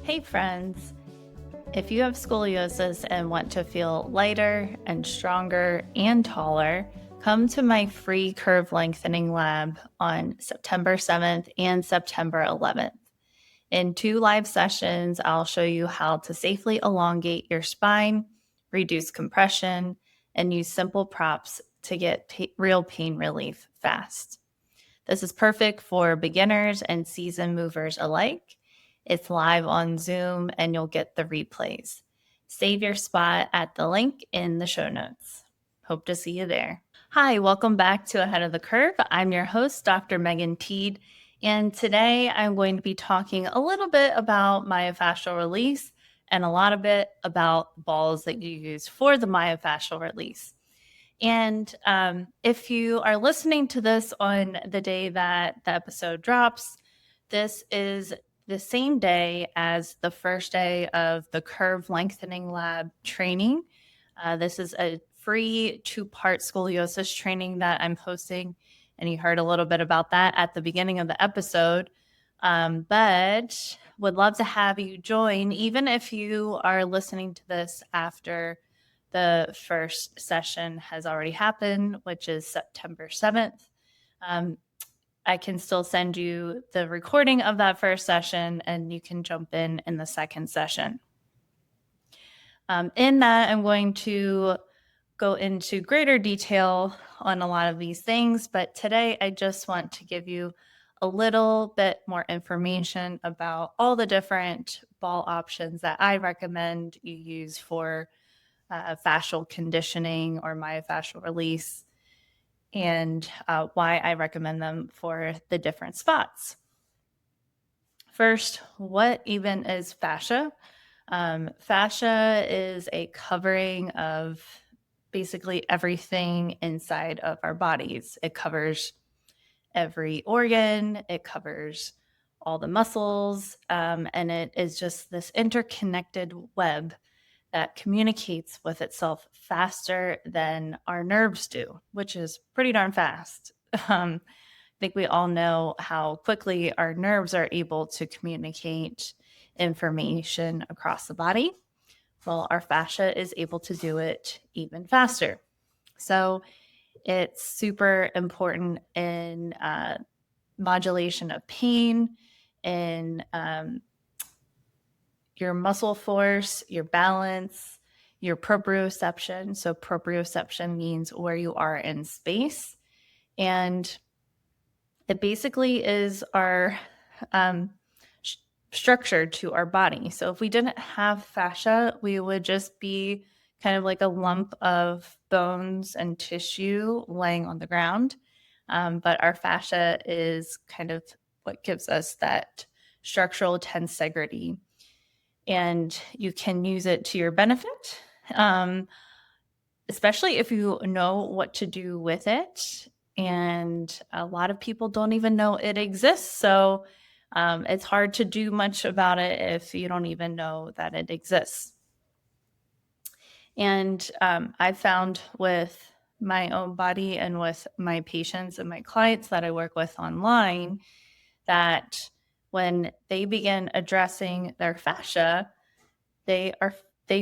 Hey friends, if you have scoliosis and want to feel lighter and stronger and taller, come to my free curve lengthening lab on September 7th and September 11th. In 2 live sessions, I'll show you how to safely elongate your spine, reduce compression, and use simple props to get real pain relief fast. This is perfect for beginners and seasoned movers alike. It's live on Zoom and you'll get the replays. Save your spot at the link in the show notes. Hope to see you there. Hi, welcome back to Ahead of the Curve. I'm your host, Dr. Megan Teed, and today I'm going to be talking a little bit about myofascial release and a lot of it about balls that you use for the myofascial release. And if you are listening to this on the day that the episode drops, this is the same day as the first day of the Curve Lengthening Lab training. This is a free 2-part scoliosis training that I'm hosting, and you heard a little bit about that at the beginning of the episode. But would love to have you join, even if you are listening to this after the first session has already happened, which is September 7th. I can still send you the recording of that first session and you can jump in the second session. In that, I'm going to go into greater detail on a lot of these things, but today I just want to give you a little bit more information about all the different ball options that I recommend you use for fascial conditioning or myofascial release, and why I recommend them for the different spots. First, what even is fascia? Fascia is a covering of basically everything inside of our bodies. It covers every organ, it covers all the muscles, and it is just this interconnected web that communicates with itself faster than our nerves do, which is pretty darn fast. I think we all know how quickly our nerves are able to communicate information across the body. Well, our fascia is able to do it even faster. So it's super important in modulation of pain, in your muscle force, your balance, your proprioception. So, proprioception means where you are in space. And it basically is our structure to our body. So, if we didn't have fascia, we would just be kind of like a lump of bones and tissue laying on the ground. But our fascia is kind of what gives us that structural tensegrity, and you can use it to your benefit, especially if you know what to do with it. And a lot of people don't even know it exists. So it's hard to do much about it if you don't even know that it exists. And I found with my own body and with my patients and my clients that I work with online that when they begin addressing their fascia, they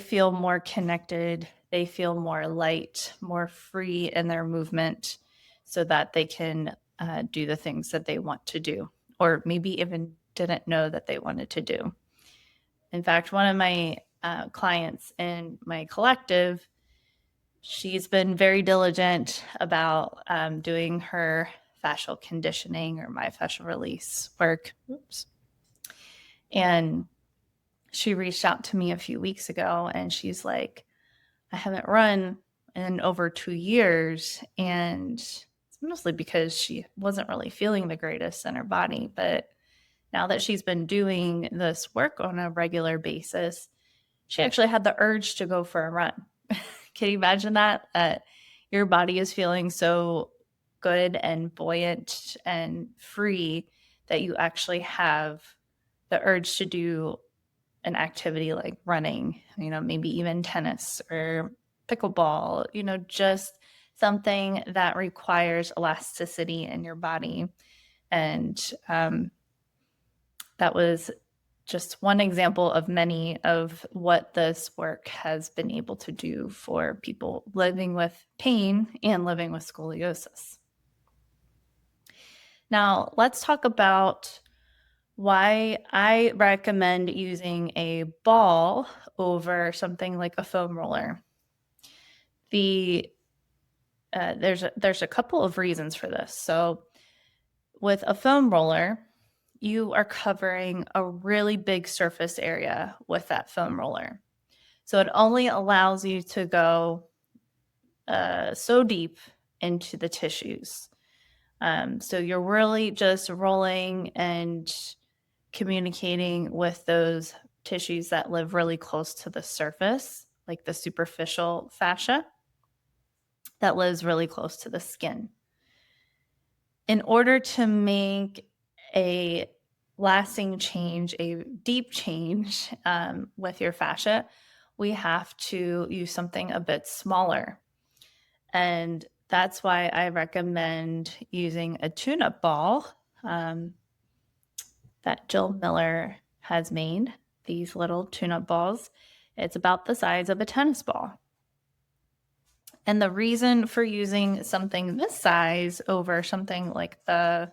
feel more connected, they feel more light, more free in their movement, so that they can do the things that they want to do, or maybe even didn't know that they wanted to do. In fact, one of my clients in my collective, she's been very diligent about doing her fascial conditioning or myofascial release work. And she reached out to me a few weeks ago and she's like, I haven't run in over 2 years. And it's mostly because she wasn't really feeling the greatest in her body. But now that she's been doing this work on a regular basis, she actually had the urge to go for a run. Can you imagine that? Your body is feeling so good and buoyant and free that you actually have the urge to do an activity like running, maybe even tennis or pickleball, just something that requires elasticity in your body. And that was just one example of many of what this work has been able to do for people living with pain and living with scoliosis. Now, let's talk about why I recommend using a ball over something like a foam roller. There's a couple of reasons for this. So, with a foam roller, you are covering a really big surface area with that foam roller. So it only allows you to go so deep into the tissues. So you're really just rolling and communicating with those tissues that live really close to the surface, like the superficial fascia that lives really close to the skin. In order to make a lasting change, a deep change with your fascia, we have to use something a bit smaller. And that's why I recommend using a tune-up ball that Jill Miller has made, these little tune-up balls. It's about the size of a tennis ball. And the reason for using something this size over something like the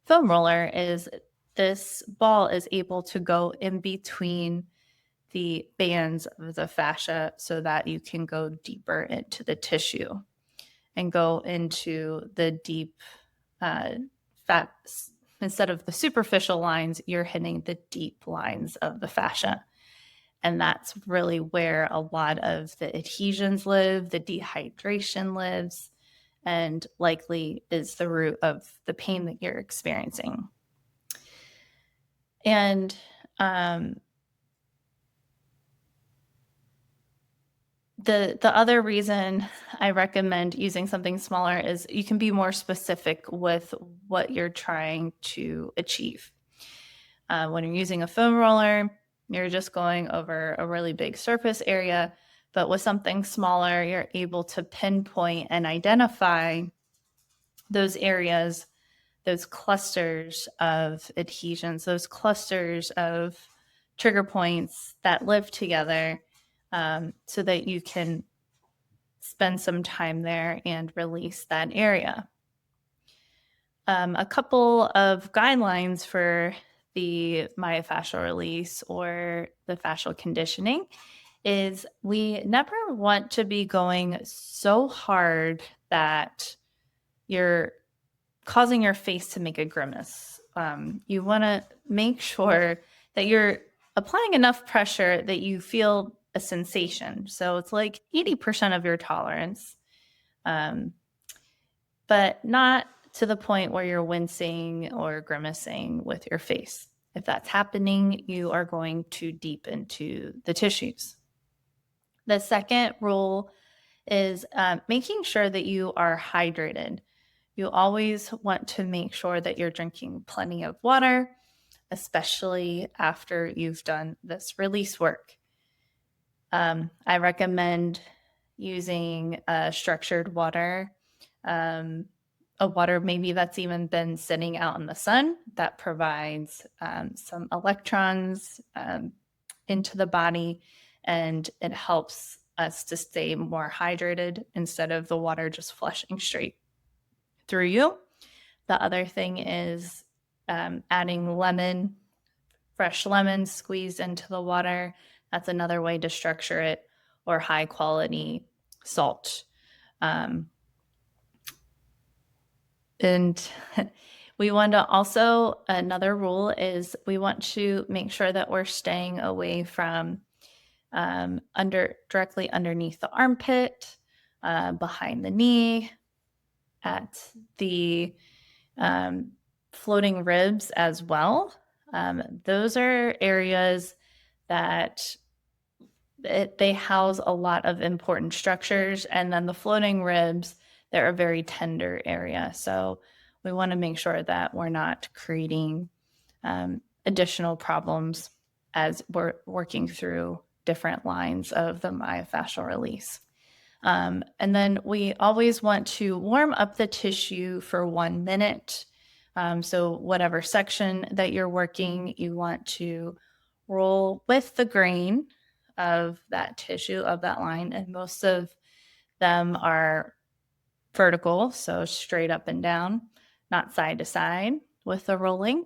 foam roller is this ball is able to go in between the bands of the fascia so that you can go deeper into the tissue and go into the deep fat. Instead of the superficial lines, you're hitting the deep lines of the fascia. And that's really where a lot of the adhesions live, the dehydration lives, and likely is the root of the pain that you're experiencing. And the other reason I recommend using something smaller is you can be more specific with what you're trying to achieve. When you're using a foam roller, you're just going over a really big surface area, but with something smaller, you're able to pinpoint and identify those areas, those clusters of adhesions, those clusters of trigger points that live together, so that you can spend some time there and release that area. A couple of guidelines for the myofascial release or the fascial conditioning is we never want to be going so hard that you're causing your face to make a grimace. You want to make sure that you're applying enough pressure that you feel a sensation. So it's like 80% of your tolerance, but not to the point where you're wincing or grimacing with your face. If that's happening, you are going too deep into the tissues. The second rule is making sure that you are hydrated. You always want to make sure that you're drinking plenty of water, especially after you've done this release work. I recommend using structured water, a water maybe that's even been sitting out in the sun that provides some electrons into the body, and it helps us to stay more hydrated instead of the water just flushing straight through you. The other thing is adding lemon, fresh lemon squeezed into the water. That's another way to structure it, or high quality salt. And we want to also, another rule is we want to make sure that we're staying away from directly underneath the armpit, behind the knee, at the floating ribs as well. Those are areas that they house a lot of important structures, and then the floating ribs, they're a very tender area. So we want to make sure that we're not creating additional problems as we're working through different lines of the myofascial release. And then we always want to warm up the tissue for 1 minute. So whatever section that you're working, you want to roll with the grain of that tissue of that line, and most of them are vertical, so straight up and down, not side to side with the rolling.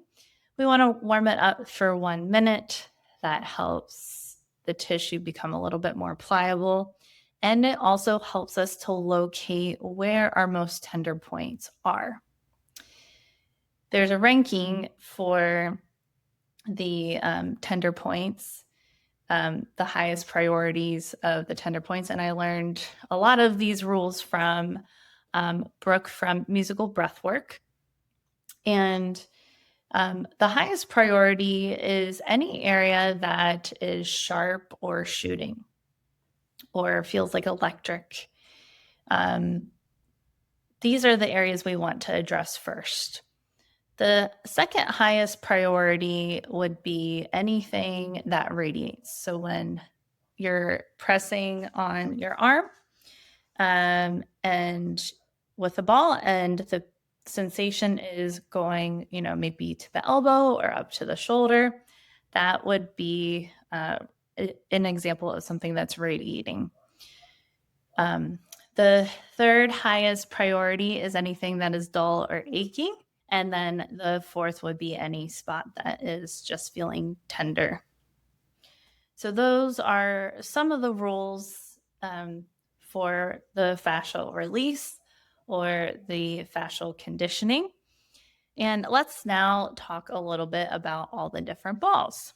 We want to warm it up for 1 minute. That helps the tissue become a little bit more pliable. And it also helps us to locate where our most tender points are. There's a ranking for the tender points, the highest priorities of the tender points. And I learned a lot of these rules from Brooke from Musical Breathwork. And the highest priority is any area that is sharp or shooting or feels like electric. These are the areas we want to address first. The second highest priority would be anything that radiates. So when you're pressing on your arm and with the ball and the sensation is going, maybe to the elbow or up to the shoulder, that would be an example of something that's radiating. The third highest priority is anything that is dull or achy. And then the fourth would be any spot that is just feeling tender. So those are some of the rules for the fascial release or the fascial conditioning. And let's now talk a little bit about all the different balls.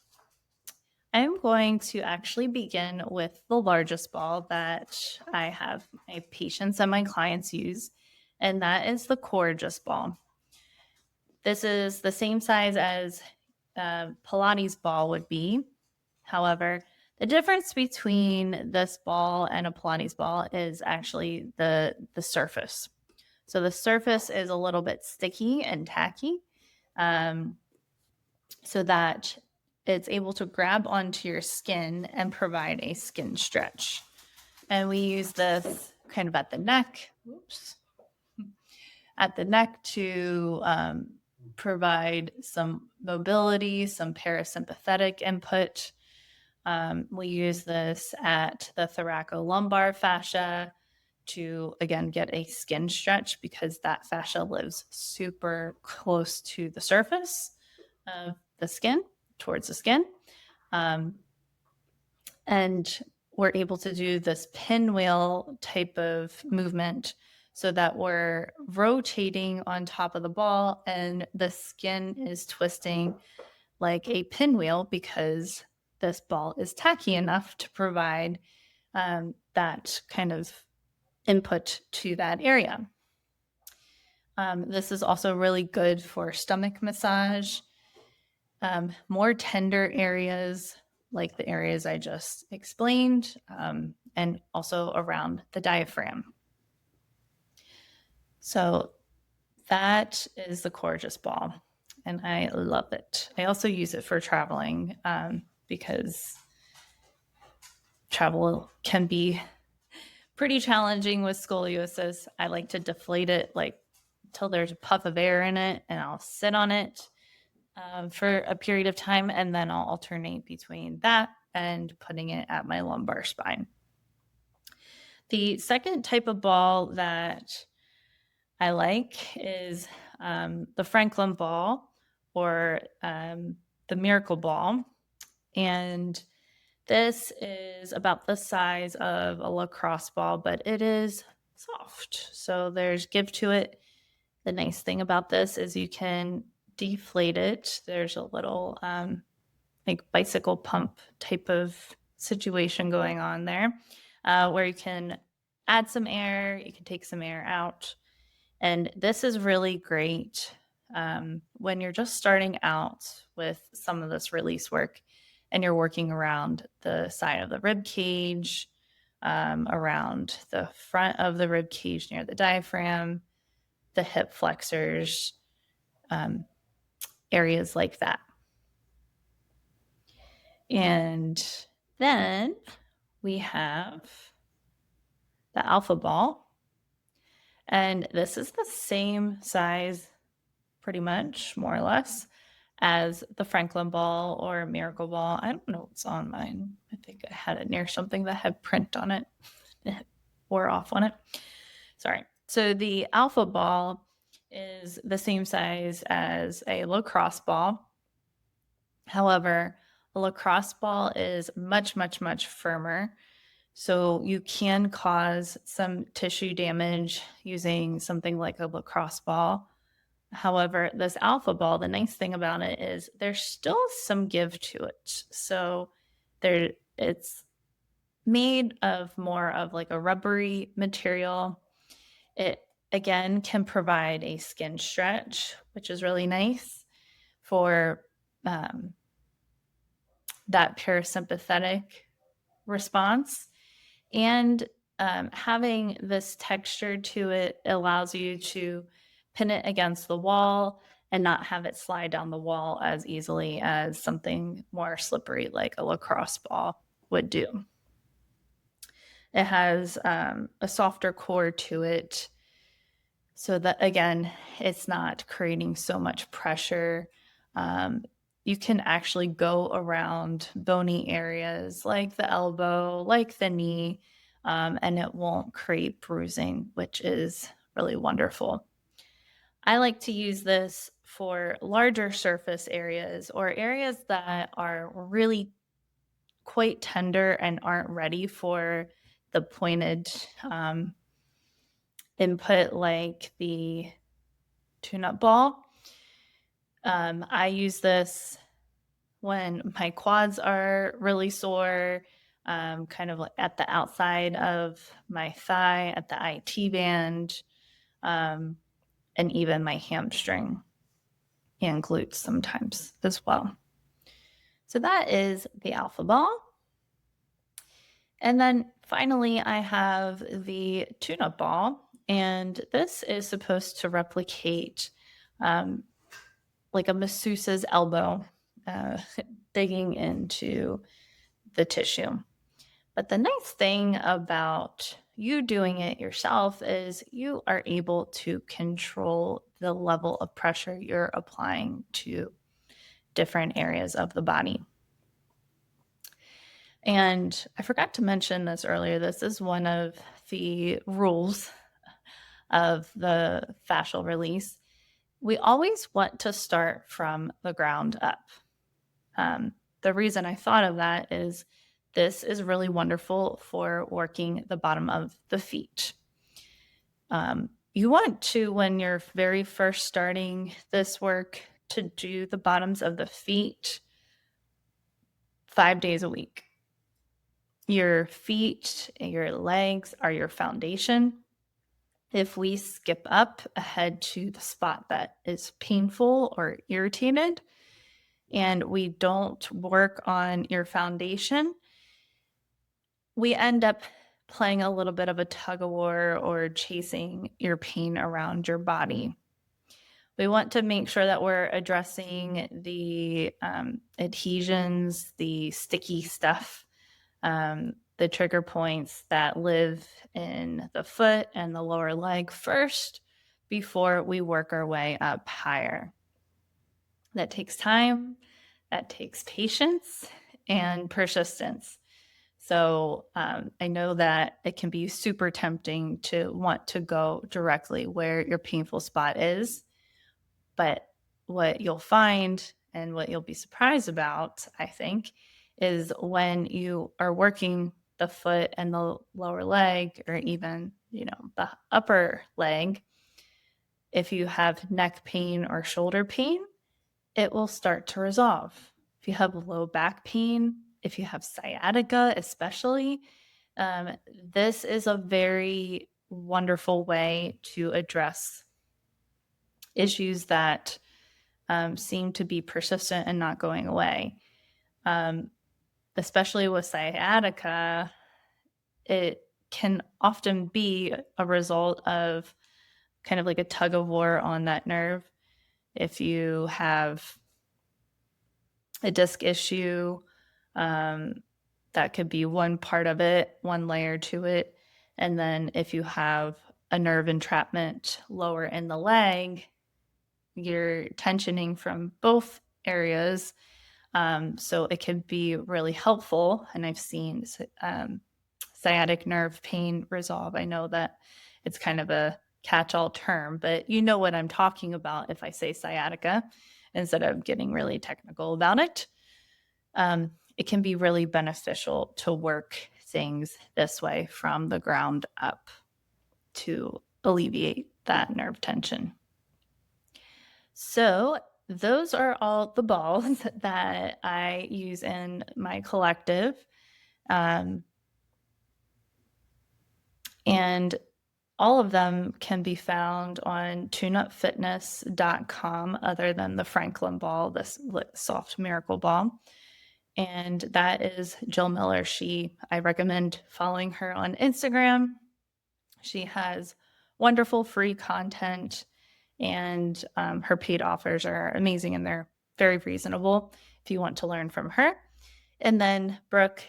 I'm going to actually begin with the largest ball that I have my patients and my clients use, and that is the Coregeous ball. This is the same size as Pilates ball would be. However, the difference between this ball and a Pilates ball is actually the surface. So the surface is a little bit sticky and tacky, so that it's able to grab onto your skin and provide a skin stretch. And we use this kind of at the neck, to provide some mobility, some parasympathetic input. We use this at the thoracolumbar fascia to, again, get a skin stretch because that fascia lives super close to the surface of the skin, towards the skin. And we're able to do this pinwheel type of movement so that we're rotating on top of the ball and the skin is twisting like a pinwheel because this ball is tacky enough to provide that kind of input to that area. This is also really good for stomach massage, more tender areas like the areas I just explained, and also around the diaphragm. So that is the Coregeous ball, and I love it. I also use it for traveling because travel can be pretty challenging with scoliosis. I like to deflate it like till there's a puff of air in it, and I'll sit on it for a period of time, and then I'll alternate between that and putting it at my lumbar spine. The second type of ball that I like is the Franklin ball or the Miracle ball. And this is about the size of a lacrosse ball, but it is soft. So there's give to it. The nice thing about this is you can deflate it. There's a little like bicycle pump type of situation going on there, where you can add some air, you can take some air out. And this is really great when you're just starting out with some of this release work and you're working around the side of the rib cage, around the front of the rib cage near the diaphragm, the hip flexors, areas like that. And then we have the alpha ball. And this is the same size, pretty much, more or less, as the Franklin ball or Miracle ball. I don't know what's on mine. I think I had it near something that had print on it or off on it. Sorry. So the alpha ball is the same size as a lacrosse ball. However, a lacrosse ball is much, much, much firmer. So you can cause some tissue damage using something like a lacrosse ball. However, this alpha ball, the nice thing about it is there's still some give to it. So it's made of more of like a rubbery material. It again can provide a skin stretch, which is really nice for um, that parasympathetic response. And having this texture to it allows you to pin it against the wall and not have it slide down the wall as easily as something more slippery like a lacrosse ball would do. It has a softer core to it so that, again, it's not creating so much pressure. Um, you can actually go around bony areas like the elbow, like the knee, and it won't create bruising, which is really wonderful. I like to use this for larger surface areas or areas that are really quite tender and aren't ready for the pointed input like the tune-up ball. I use this when my quads are really sore, kind of like at the outside of my thigh, at the IT band, um, and even my hamstring and glutes sometimes as well. So that is the alpha ball. And then finally, I have the tune-up ball, and this is supposed to replicate like a masseuse's elbow, uh, digging into the tissue. But the nice thing about you doing it yourself is you are able to control the level of pressure you're applying to different areas of the body. And I forgot to mention this earlier. This is one of the rules of the fascial release. We always want to start from the ground up. The reason I thought of that is this is really wonderful for working the bottom of the feet. You want to, when you're very first starting this work, to do the bottoms of the feet 5 days a week. Your feet and your legs are your foundation. If we skip up ahead to the spot that is painful or irritated, and we don't work on your foundation, we end up playing a little bit of a tug of war or chasing your pain around your body. We want to make sure that we're addressing the adhesions, the sticky stuff, the trigger points that live in the foot and the lower leg first before we work our way up higher. That takes time, that takes patience and persistence. So I know that it can be super tempting to want to go directly where your painful spot is. But what you'll find and what you'll be surprised about, I think, is when you are working the foot and the lower leg or even, the upper leg, if you have neck pain or shoulder pain, it will start to resolve. If you have low back pain, if you have sciatica, especially, this is a very wonderful way to address issues that seem to be persistent and not going away. Especially with sciatica, it can often be a result of kind of like a tug of war on that nerve. If you have a disc issue, that could be one part of it, one layer to it. And then if you have a nerve entrapment lower in the leg, you're tensioning from both areas. So it can be really helpful. And I've seen sciatic nerve pain resolve. I know that it's kind of a catch-all term, but you know what I'm talking about if I say sciatica instead of getting really technical about it. It can be really beneficial to work things this way from the ground up to alleviate that nerve tension. So, those are all the balls that I use in my collective. Um, and all of them can be found on tuneupfitness.com, other than the Franklin ball, this soft miracle ball. And that is Jill Miller. I recommend following her on Instagram. She has wonderful free content, and her paid offers are amazing, and they're very reasonable if you want to learn from her. And then Brooke,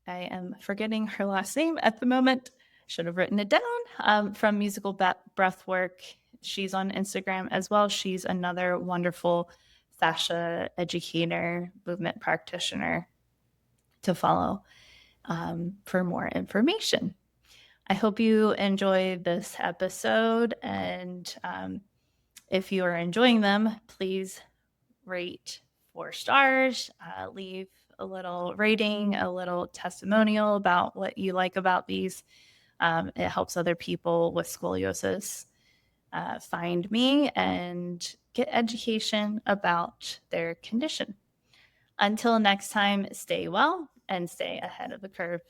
I am forgetting her last name at the moment. Should have written it down, from Musical Breathwork. She's on Instagram as well. She's another wonderful fascia educator, movement practitioner to follow for more information. I hope you enjoyed this episode, and if you are enjoying them, please rate 4 stars, leave a little rating, a little testimonial about what you like about these. It helps other people with scoliosis find me and get education about their condition. Until next time, stay well and stay ahead of the curve.